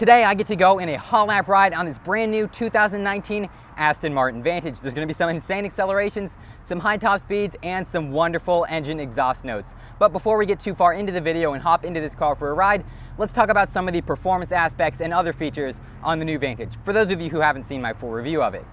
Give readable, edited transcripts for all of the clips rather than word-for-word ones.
Today I get to go in a hot lap ride on this brand new 2019 Aston Martin Vantage. There's going to be some insane accelerations, some high top speeds, and some wonderful engine exhaust notes. But before we get too far into the video and hop into this car for a ride, let's talk about some of the performance aspects and other features on the new Vantage, for those of you who haven't seen my full review of it.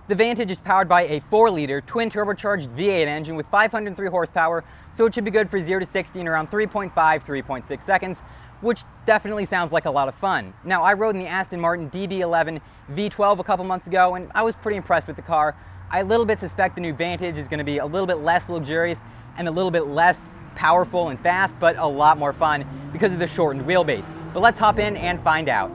The Vantage is powered by a 4-liter twin turbocharged V8 engine with 503 horsepower, so it should be good for 0 to 60 in around 3.6 seconds, which definitely sounds like a lot of fun. Now, I rode in the Aston Martin DB11 V12 a couple months ago, and I was pretty impressed with the car. I a little bit suspect the new Vantage is going to be a little bit less luxurious and a little bit less powerful and fast, but a lot more fun because of the shortened wheelbase. But let's hop in and find out.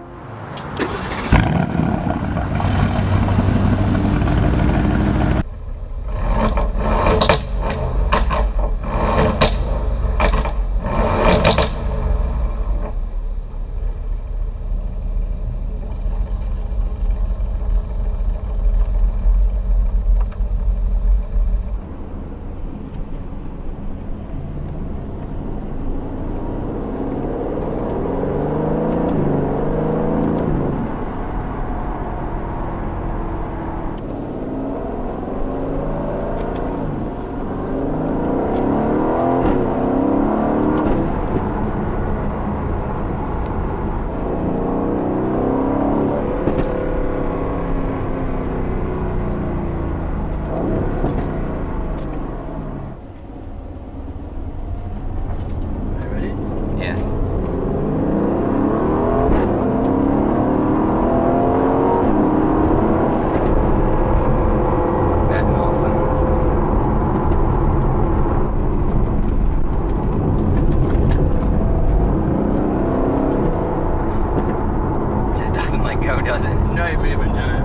Does it? No, baby, no.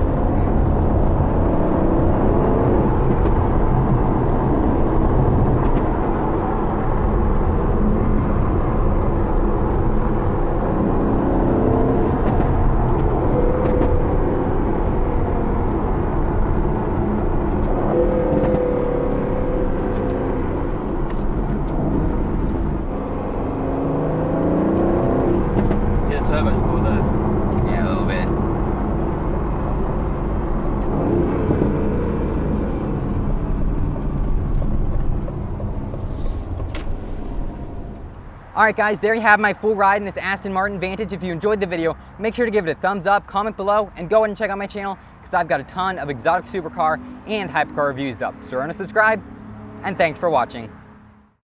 Yeah, turbo's cool though. Yeah, a little bit. Alright guys, there you have my full ride in this Aston Martin Vantage. If you enjoyed the video, make sure to give it a thumbs up, comment below, and go ahead and check out my channel because I've got a ton of exotic supercar and hypercar reviews up. So remember to subscribe, and thanks for watching.